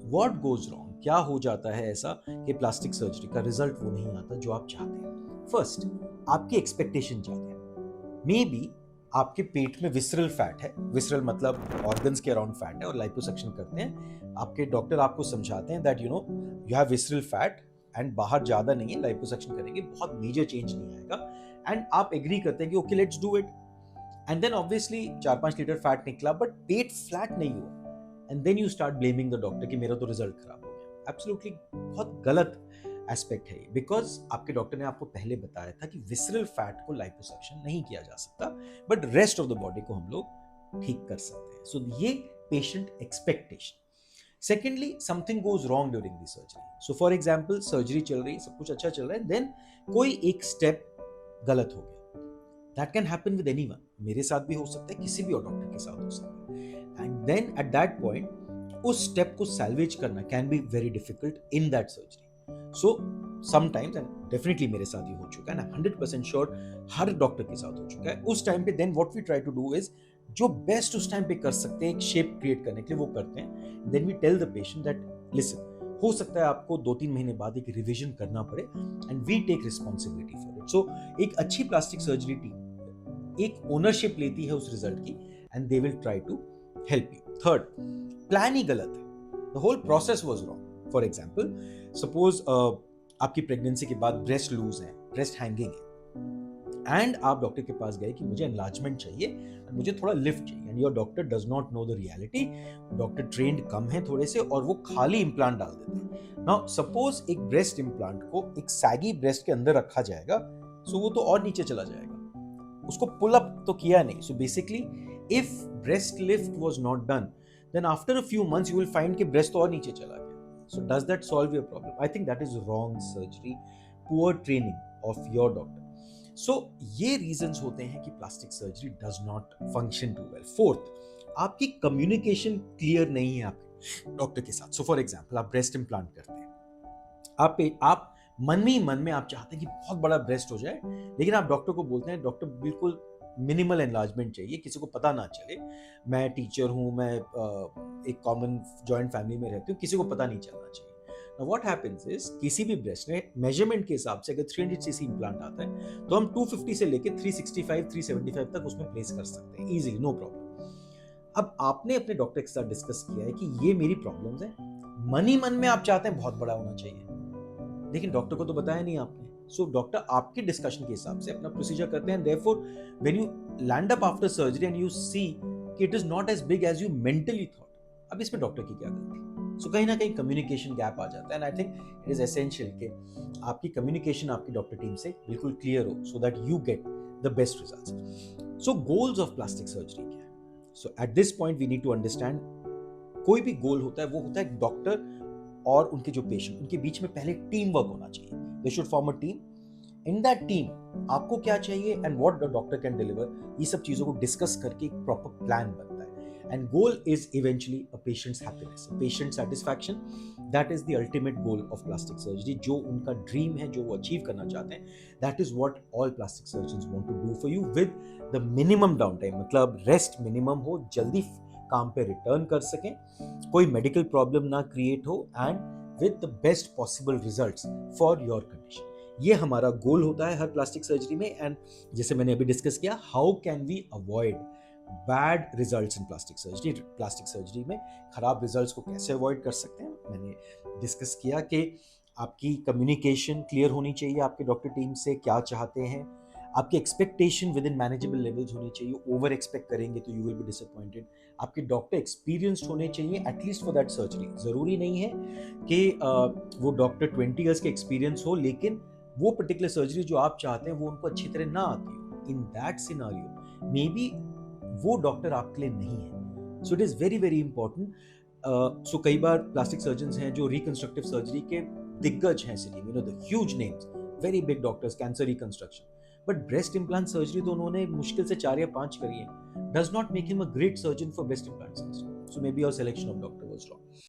What goes wrong, क्या हो जाता है ऐसा कि प्लास्टिक सर्जरी का रिजल्ट वो नहीं आता जो आप चाहते हैं? फर्स्ट, आपकी एक्सपेक्टेशन ज्यादा है। मे बी आपके पेट में विसरल फैट है, विसरल मतलब ऑर्गन्स के अराउंड फैट है, और लाइपोसक्शन करते हैं आपके डॉक्टर, आपको समझाते हैं that you have visceral fat and बाहर ज्यादा नहीं है, लाइपोसक्शन करेंगे बहुत मेजर चेंज नहीं आएगा, एंड आप एग्री करते हैं कि okay let's do it. And then obviously 4-5 litre fat निकला बट पेट फ्लैट नहीं हुआ, and then you start blaming the doctor कि मेरा तो रिजल्ट खराब हो गया। एब्सोल्युटली बहुत गलत एस्पेक्ट है ये, बिकॉज आपके डॉक्टर ने आपको पहले बताया था कि विसरल फैट को लाइपोसक्शन नहीं किया जा सकता, but rest of the body को हम लोग ठीक कर सकते हैं। सो ये patient expectation. Secondly, something goes wrong during the surgery. So for example, surgery चल रही है, सब कुछ अच्छा चल रहा है, देन कोई एक स्टेप गलत हो गया। That can happen with anyone, मेरे साथ भी हो सकता है, किसी भी और डॉक्टर के साथ हो सकता है, and then at that point उस स्टेप को सैल्वेज करना can be very difficult in that surgery. So sometimes, and definitely मेरे साथ ये हो चुका है, एंड 100% श्योर हर डॉक्टर के साथ हो चुका है, उस टाइम पे then what we try to do is जो बेस्ट उस टाइम पे कर सकते हैं एक शेप क्रिएट करने के लिए वो करते हैं। Then we tell the patient that listen, हो सकता है आपको 2-3 महीने बाद एक रिवीजन करना पड़े, and we take responsibility for it. So एक अच्छी प्लास्टिक सर्जरी टीम एक ओनरशिप लेती है उस रिजल्ट की, and they will try to help you. Third, plan ही गलत है, the whole process was wrong. For example, suppose आपकी प्रेगनेंसी के बाद ब्रेस्ट लूज है, ब्रेस्ट हैंगिंग है, एंड आप डॉक्टर के पास गए कि मुझे एनलार्जमेंट चाहिए, मुझे थोड़ा लिफ्ट चाहिए, and your doctor does not know the reality. Doctor trained कम है थोड़े से, और वो खाली इम्प्लांट डाल देते हैं। नाउ सपोज एक ब्रेस्ट इम्प्लांट को एक सैगी ब्रेस्ट के अंदर रखा जाएगा, सो वो तो और नीचे चला जाएगा, उसको पुल अप तो किया नहीं। So basically if breast lift was not done, then after a few months you will find कि ब्रेस्ट तो और नीचे चला गया। So does that solve your problem? I think that is wrong surgery, poor training of your doctor. So ये reasons होते हैं कि plastic surgery does not function too well. Fourth, आपकी कम्युनिकेशन क्लियर नहीं है आपके डॉक्टर के साथ। सो फॉर एग्जांपल, आप ब्रेस्ट इम्प्लांट करते हैं, आप मन में ही मन में आप चाहते हैं कि बहुत बड़ा ब्रेस्ट हो जाए, लेकिन आप डॉक्टर को बोलते हैं डॉक्टर बिल्कुल मिनिमल एनलार्जमेंट चाहिए, किसी को पता ना चले, मैं टीचर हूं, मैं एक कॉमन जॉइंट फैमिली में रहती हूँ, किसी को पता नहीं चलना चाहिए। Now what happens is, किसी भी ब्रेस्ट में मेजरमेंट के हिसाब से अगर 300 सीसी इम्प्लांट आता है तो हम 250 से लेके 365 375 तक उसमें प्लेस कर सकते हैं इजीली, नो प्रॉब्लम। अब आपने अपने डॉक्टर के साथ डिस्कस किया है कि ये मेरी प्रॉब्लम्स हैं, मन ही मन में आप चाहते हैं बहुत बड़ा होना चाहिए, लेकिन डॉक्टर को तो बताया नहीं आपने। सो डॉक्टर आपके डिस्कशन के हिसाब से अपना प्रोसीजर करते हैं, therefore when you land up after surgery and you see कि it is not as big as you mentally thought, अब इसमें डॉक्टर की क्या गलती? सो कहीं ना कहीं कम्युनिकेशन गैप आ जाता है, and I think it is essential कि आपकी कम्युनिकेशन आपकी डॉक्टर टीम से बिल्कुल क्लियर हो, so that you get the best results. So goals of plastic surgery क्या है? So at this point we need to understand, कोई भी गोल होता है वो होता है डॉक्टर और उनके जो पेशेंट, उनके बीच में पहले टीम वर्क होना चाहिए। They should form a team, in that team आपको क्या चाहिए and what the doctor can deliver, ये सब चीजों को डिस्कस करके एक प्रॉपर प्लान बनता है, and goal is eventually a patients happiness, patient satisfaction. That is the ultimate goal of plastic surgery, जो उनका ड्रीम है, जो वो अचीव करना चाहते हैं। That is what all plastic surgeons want to do for you with the minimum down time, मतलब rest minimum हो, जल्दी काम पे रिटर्न कर सकें, कोई मेडिकल प्रॉब्लम ना क्रिएट हो, and with the best possible results for your condition. ये हमारा गोल होता है हर प्लास्टिक सर्जरी में। एंड जैसे मैंने अभी डिस्कस किया, how can we avoid bad results in plastic surgery, plastic surgery में खराब रिजल्ट्स को कैसे अवॉइड कर सकते हैं, मैंने डिस्कस किया कि आपकी कम्युनिकेशन क्लियर होनी चाहिए आपके डॉक्टर टीम से, क्या चाहते हैं, आपकी expectation with in manageable levels होनी चाहिए, ओवर एक्सपेक्ट करेंगे तो यू विल बी डिसअपॉइंटेड। आपके डॉक्टर एक्सपीरियंस्ड होने चाहिए एटलीस्ट फॉर दैट सर्जरी। जरूरी नहीं है कि वो डॉक्टर 20 ईयर्स के एक्सपीरियंस हो, लेकिन वो पर्टिकुलर सर्जरी जो आप चाहते हैं वो उनको अच्छी तरह ना आती हो, in that scenario maybe वो डॉक्टर आपके लिए नहीं है। So it is very very important. So कई बार प्लास्टिक सर्जन हैं जो रिकंस्ट्रक्टिव सर्जरी के दिग्गज हैं सिटी में, the huge names, very big doctors, cancer reconstruction, but breast implant surgery तो उन्होंने मुश्किल से 4 या 5 करी है, does not make him a great surgeon for breast implant surgery. So may be your selection of doctor was wrong.